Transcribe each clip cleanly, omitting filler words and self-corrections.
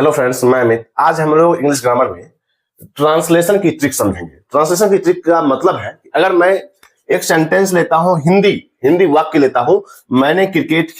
Hello friends, मैं अमित। आज हम लोग इंग्लिश ग्रामर में ट्रांसलेशन की ट्रिक समझेंगे। ट्रांसलेशन की ट्रिक का मतलब है कि अगर मैं एक सेंटेंस लेता हूं, हिंदी वाक्य लेता हूं, मैंने क्रिकेट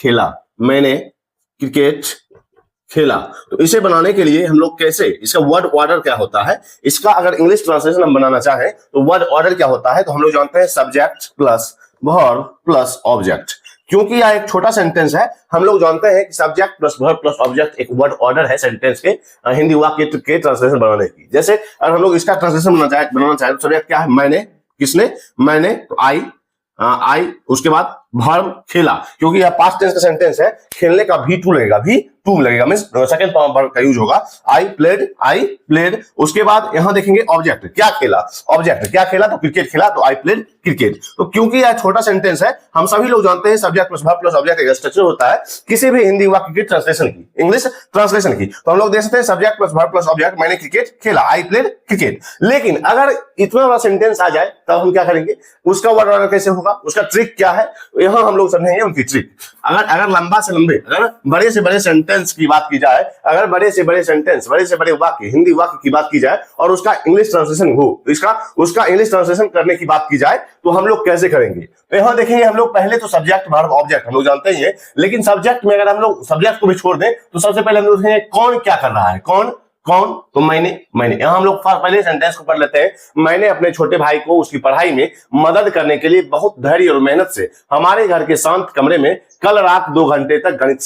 खेला, तो इसे बनाने के लिए हम लोग कैसे, इसका वर्ड ऑर्डर क्या होता है, इसका अगर इंग्लिश ट्रांसलेशन हम बनाना चाहें तो वर्ड ऑर्डर क्या होता है, तो हम लोग जानते हैं subject plus verb plus object. क्योंकि यह एक छोटा सेंटेंस है, हम लोग जानते हैं कि subject plus verb plus object एक वर्ड ऑर्डर है सेंटेंस के हिंदी वाक्य के ट्रांसलेशन बनाने की। जैसे अगर हम लोग इसका ट्रांसलेशन बनाना चाहे तो सब्जेक्ट क्या है, मैंने, किसने, मैंने, तो आई, उसके बाद वर्ब खेला, क्योंकि यह पास्ट टेंस का सेंटेंस है, खेलने का भी टू लगेगा, मींस सेकंड फॉर्म वर्ब का यूज होगा। I played. उसके बाद यहां देखेंगे ऑब्जेक्ट, क्या खेला, तो क्रिकेट खेला, तो आई प्लेड क्रिकेट। तो क्योंकि यह छोटा सेंटेंस है, हम सभी लोग जानते हैं subject plus verb plus object एक स्ट्रक्चर होता है किसी भी हिंदी वाक्य की ट्रांसलेशन की, इंग्लिश ट्रांसलेशन की। तो हम लोग देख सकते हैं subject plus verb plus object, मैंने क्रिकेट खेला, आई प्लेड क्रिकेट। लेकिन अगर इतना बड़ा सेंटेंस आ जाए तब हम क्या करेंगे, उसका वर्ड ऑर्डर कैसे होगा, उसका ट्रिक क्या है, यहां हम लोग समझेंगे उनकी ट्रिक। अगर लंबा से लंबे, अगर बड़े से बड़े सेंटेंस की बात की जाए, अगर बड़े से बड़े सेंटेंस, बड़े से बड़े वाक्य, हिंदी वाक्य की बात की जाए और उसका इंग्लिश ट्रांसलेशन हो, उसका इंग्लिश ट्रांसलेशन करने की बात की जाए तो हम लोग कैसे करेंगे। तो यहां देखेंगे हम लोग पहले तो सब्जेक्ट वर्ब ऑब्जेक्ट हम लोग जानते ही है, लेकिन सब्जेक्ट में अगर हम लोग सब्जेक्ट को भी छोड़ दें तो सबसे पहले हम लोग देखेंगे कौन क्या कर रहा है, कौन, तो मैंने। यहां हम लोग पहले सेंटेंस को पढ़ लेते हैं। मैंने अपने छोटे भाई को उसकी पढ़ाई में मदद करने के लिए बहुत धैर्य और मेहनत से हमारे घर के शांत कमरे में कल रात 2 घंटे तक गणित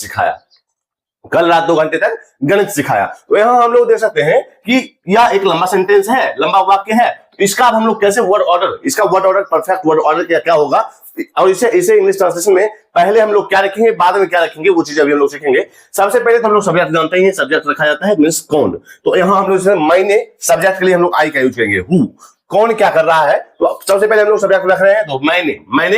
सिखाया। तो यहां हम लोग देख सकते हैं कि यह एक लंबा सेंटेंस है, लंबा वाक्य है। इसका अब हम लोग कैसे वर्ड ऑर्डर, इसका word order, perfect word order क्या होगा, और इसे इंग्लिश ट्रांसलेशन में पहले हम लोग क्या रखेंगे, बाद में क्या रखेंगे, वो चीज अभी हम लोग सीखेंगे। सबसे पहले तो हम लोग सब्जेक्ट जानते ही हैं, सब्जेक्ट रखा जाता है मींस कौन। तो यहां हम लोग मैंने, सब्जेक्ट के लिए हम लोग आई का यूज करेंगे, हु। कौन क्या कर रहा है, तो सबसे पहले हम लोग सब्जेक्ट रख रहे हैं, तो मैंने,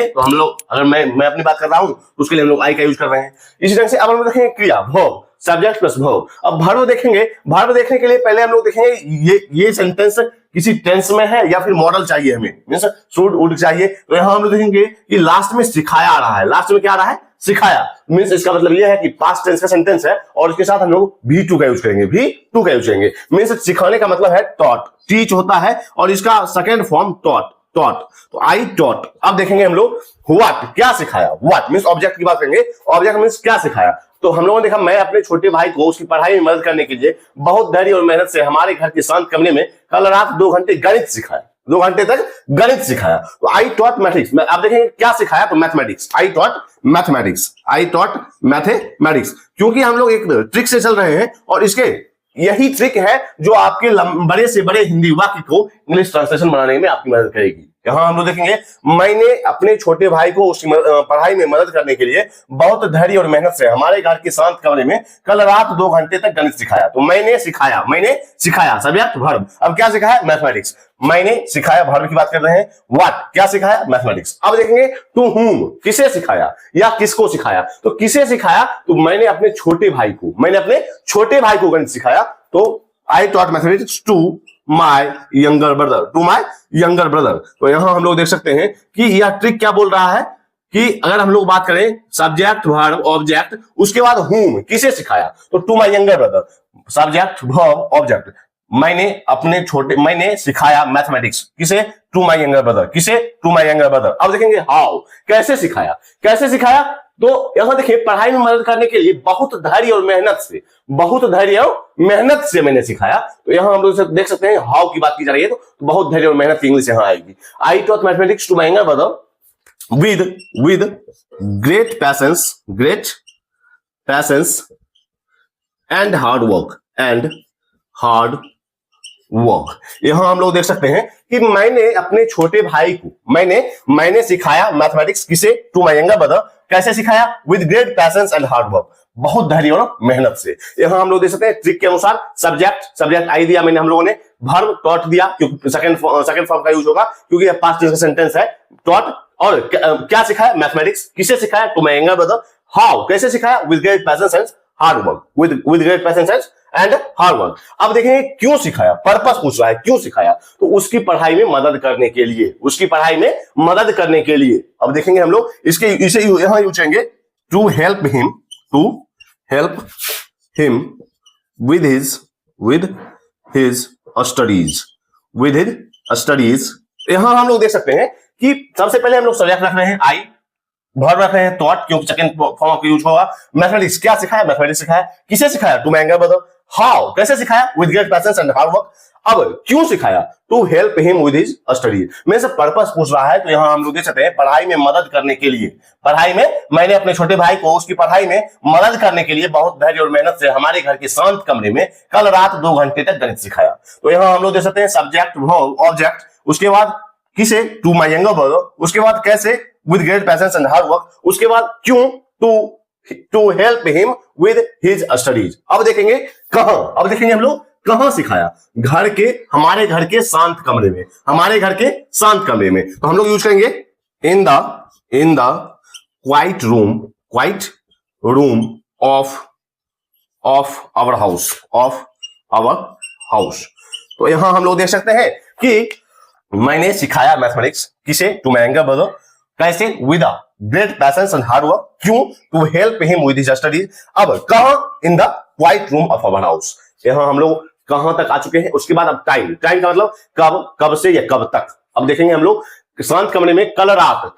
तो हम लोग अगर मैं अपनी बात कर रहा हूं तो उसके लिए हम लोग आई का यूज कर रहे हैं। इसी तरह से अब हम लोग देखेंगे क्रिया, वर्ब, सब्जेक्ट प्लस वर्ब। अब वर्ब देखेंगे, वर्ब देखने के लिए पहले हम लोग देखेंगे ये सेंटेंस किसी टेंस में है या फिर मॉडल चाहिए हमें, मींस शुड वुड चाहिए। तो यहां हम लोग देखेंगे कि लास्ट में सिखाया आ रहा है, लास्ट में क्या आ रहा है, सिखाया, मींस इसका मतलब यह है कि पास्ट टेंस का सेंटेंस है और उसके साथ हम लोग भी2 का यूज करेंगे, मींस सिखाने का मतलब है टॉट, टीच होता है और इसका सेकंड फॉर्म टॉट, तो आई टॉट। अब देखेंगे हम लोग व्हाट, क्या सिखाया, व्हाट मींस ऑब्जेक्ट की बात करेंगे, ऑब्जेक्ट मींस क्या सिखाया। तो हम लोगों ने देखा, मैं अपने छोटे भाई को उसकी पढ़ाई में मदद करने के लिए बहुत धैर्य और मेहनत से हमारे घर के शांत कमरे में कल रात 2 घंटे गणित सिखाया, 2 घंटे तक गणित सिखाया। तो आई टॉट मैथमेटिक्स, आप देखेंगे क्या सिखाया, तो मैथमेटिक्स, आई टॉट मैथमेटिक्स। क्योंकि हम लोग एक ट्रिक से चल रहे हैं और इसके यही ट्रिक है जो आपके बड़े से बड़े हिंदी वाक्य को इंग्लिश ट्रांसलेशन बनाने में आपकी मदद करेगी। यहां हम लोग देखेंगे, मैंने अपने छोटे भाई को उसकी पढ़ाई में मदद करने के लिए बहुत धैर्य और मेहनत से हमारे घर के शांत कमरे में कल रात 2 घंटे तक गणित सिखाया। तो मैंने सिखाया सब्जेक्ट वर्ब। अब क्या सिखाया, मैथमेटिक्स। मैंने सिखाया, वर्ब की बात कर रहे हैं। व्हाट, क्या सिखाया, मैथमेटिक्स। अब देखेंगे टू हुम, किसे सिखाया या किसको सिखाया। तो किसे सिखाया, तो मैंने अपने छोटे भाई को गणित सिखाया। तो I taught mathematics to my younger brother. तो यहां हम लोग देख सकते हैं कि यह ट्रिक क्या बोल रहा है कि अगर हम लोग बात करें सब्जेक्ट वर्ब ऑब्जेक्ट, उसके बाद हुम, किसे सिखाया, तो to my younger brother, subject verb object. मैंने सिखाया मैथमेटिक्स, किसे, टू माय यंगर ब्रदर। अब देखेंगे हाउ, कैसे सिखाया। तो यहां देखिए, पढ़ाई में मदद करने के लिए बहुत धैर्य और मेहनत से मैंने सिखाया। तो यहां हम लोग देख सकते हैं हाउ की बात की जा रही है, तो बहुत धैर्य और मेहनत की इंग्लिश यहां आएगी। I taught mathematics to my younger brother with great patience and hard work. यहां हम लोग देख सकते हैं कि मैंने अपने छोटे भाई को मैंने सिखाया मैथमेटिक्स, किसे, टू माय यंगर ब्रदर। कैसे सिखाया, with great patience and hard work, बहुत धैर्य और मेहनत से। यहां हम लोग देख सकते हैं ट्रिक के अनुसार सब्जेक्ट आई दिया मैंने हम लोगों ने, वर्ब टॉट दिया क्योंकि सेकंड फॉर्म का यूज होगा क्योंकि यह पास्ट टेंस का सेंटेंस है, टॉट। और क्या सिखाया, मैथमेटिक्स। किसे सिखाया, to my younger brother. How, कैसे सिखाया, with great patience and hard work, with great patience and hard work. अब देखेंगे क्यों सिखाया, पर्पस पूछ रहा है, क्यों सिखाया, तो उसकी पढ़ाई में मदद करने के लिए। अब देखेंगे हम लोग इसे यहां यूज करेंगे, to help him with his studies, with his studies। यहां हम लोग देख सकते हैं कि सबसे पहले हम लोग सब्जेक्ट रख रहे हैं आई, वर्ब रख रहे हैं थॉट, क्योंकि सेकंड फॉर्म ऑफ यूज होगा। मैथमेटिक्स क्या सिखाया? मैथमेटिक्स सिखाया। किसे सिखाया? To मैंगा brother. हाउ, कैसे सिखाया? With great patience and hard work. अब क्यों सिखाया? To help him with his studies. मेरे से पर्पस पूछ रहा है, तो यहां हम लोग देख सकते हैं पढ़ाई में मदद करने के लिए। पढ़ाई में मैंने अपने छोटे भाई को उसकी पढ़ाई में मदद करने के लिए बहुत धैर्य और मेहनत से हमारे घर के शांत कमरे में कल रात 2 घंटे तक गणित सिखाया। तो यहां हम लोग देख सकते हैं सब्जेक्ट, वर्ब, ऑब्जेक्ट, उसके बाद किसे? टू माय यंगर ब्रदर, उसके बाद कैसे? With great patience and hard work, उसके बाद क्यों? To help him with his studies. अब देखेंगे कहां, अब देखेंगे हम लोग कहां सिखाया? घर के, हमारे घर के शांत कमरे में, हमारे घर के शांत कमरे में। तो हम लोग यूज करेंगे in the quiet room of our house. तो यहां हम लोग देख सकते हैं कि मैंने सिखाया मैथमेटिक्स, किसे? To my younger brother. कैसे? With a great patience and hard work. क्यों? To help him with his studies. अब कहां? In the quiet room of our house. यहां हम लोग कहां तक आ चुके हैं? उसके बाद अब टाइम का मतलब कब से या कब तक। अब देखेंगे हम लोग शांत कमरे में कल रात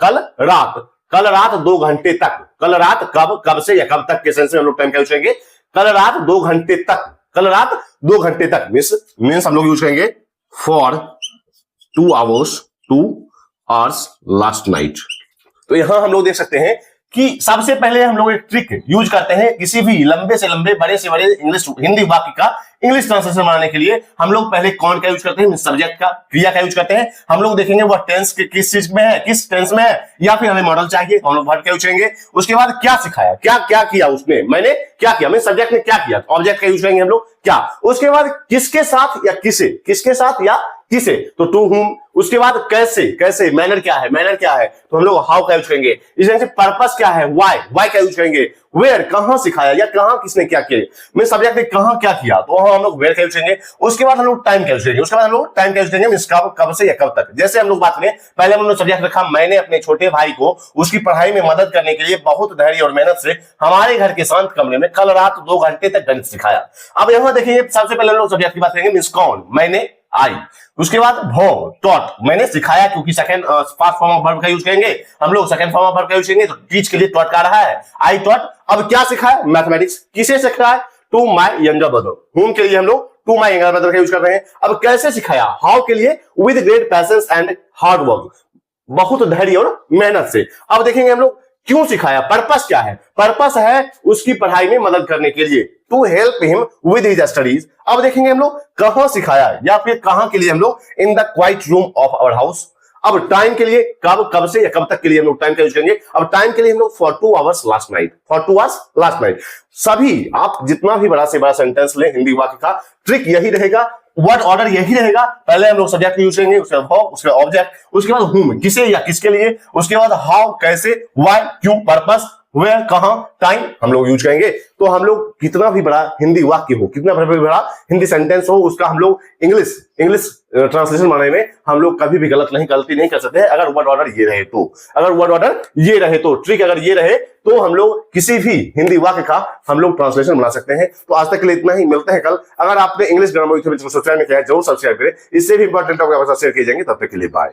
2 घंटे तक। कल रात कब से या कब तक के सेंस में हम लोग टाइम का यूज करेंगे? कल रात 2 घंटे तक। कल रात 2 घंटे तक मींस हम लोग यूज करेंगे फॉर 2 hours लास्ट नाइट। तो यहां हम लोग देख सकते हैं कि सबसे पहले हम लोग एक ट्रिक यूज करते हैं किसी भी लंबे से लंबे, बड़े से बड़े इंग्लिश हिंदी वाक्य का इंग्लिश ट्रांसलेशन बनाने के लिए। हम लोग पहले कौन का यूज करते हैं? सब्जेक्ट का, क्रिया का यूज करते हैं। हम लोग देखेंगे वह टेंस के किस चीज में है, किस टेंस में है, या फिर हमें मॉडल चाहिए तो हम लोग वर्ब का यूज करेंगे। उसके बाद क्या सिखाया, क्या किया उसने, मैंने क्या किया, मैं सब्जेक्ट ने क्या किया, ऑब्जेक्ट का यूज करेंगे हम लोग क्या। उसके बाद किसके साथ या किसे, किसके साथ या किसे, तो टू हुम। उसके बाद कैसे मैनर क्या है, तो हम लोग हाउ का यूज करेंगे। इस तरह से पर्पस क्या है, व्हाई का यूज करेंगे। वेयर, कहां सिखाया या कहां किसने क्या किया, मैं सब्जेक्ट ने कहां क्या किया, तो हम लोग वेयर का यूज करेंगे। उसके बाद हम लोग टाइम का यूज करेंगे। कब से या कब तक। जैसे हम लोग बात करें, पहले हम लोग सब्जेक्ट रखा, मैंने अपने छोटे भाई को उसकी पढ़ाई में मदद करने के लिए बहुत धैर्य और मेहनत से हमारे घर के शांत कमरे में कल रात 2 घंटे तक गणित सिखाया। अब यहां देखिए सबसे पहले हम लोग सब्जेक्ट की बात करेंगे, मींस कौन, मैंने, आई। उसके बाद वर्ब, टॉट, मैंने सिखाया, क्योंकि second first form of verb का यूज करेंगे हम लोग, सेकंड फॉर्म ऑफ वर्ब का यूज करेंगे, तो टीच के लिए टॉट का रहा है, आई टॉट। अब क्या सिखाया? मैथमेटिक्स। किसे सिखाया? To my younger brother. Home के लिए हम लोग टू माय यंगर ब्रदर का यूज कर रहे हैं। अब कैसे सिखाया? हाउ के लिए with great patience and hard work, बहुत धैर्य और मेहनत से। अब देखेंगे हम लोग क्यों सिखाया, पर्पस क्या है? पर्पस है उसकी पढ़ाई में मदद करने के लिए, to help him with his studies. अब देखेंगे हम लोग कहां सिखाया या फिर कहां के लिए हम लोग, in the quiet room of our house. अब टाइम के लिए कब से या कब तक के लिए हम लोग टाइम का यूज करेंगे। अब टाइम के लिए हम लोग फॉर 2 hours लास्ट नाइट। सभी आप जितना भी बड़ा से बड़ा सेंटेंस ले हिंदी वाक्य का, ट्रिक यही रहेगा, वर्ड ऑर्डर यही रहेगा। पहले हम लोग सब्जेक्ट यूज करेंगे, उसके बाद वर्ब, उसके बाद ऑब्जेक्ट, उसके बाद हुम, किसे या किसके लिए, उसके बाद हाउ, कैसे, व्हाई, क्यों, पर्पस, वेयर, कहां, टाइम हम लोग यूज करेंगे। तो हम लोग कितना भी बड़ा हिंदी वाक्य हो, कितना भी बड़ा हिंदी सेंटेंस हो, उसका हम लोग इंग्लिश ट्रांसलेशन बनाने में हम लोग कभी भी गलती नहीं कर सकते हैं, अगर वर्ड ऑर्डर ये रहे तो। अगर वर्ड ऑर्डर ये रहे तो, ट्रिक अगर ये रहे तो हम लोग किसी भी हिंदी वाक्य का हम लोग ट्रांसलेशन बना सकते हैं। तो आज तक के लिए इतना ही, मिलते हैं कल। अगर आपने इंग्लिश ग्रामर यूट्यूब चैनल को सब्सक्राइब नहीं किया है जरूर सब्सक्राइब करें, इससे भी इंपॉर्टेंट टॉपिक आपके साथ शेयर किए जाएंगे। तब तक के लिए बाय।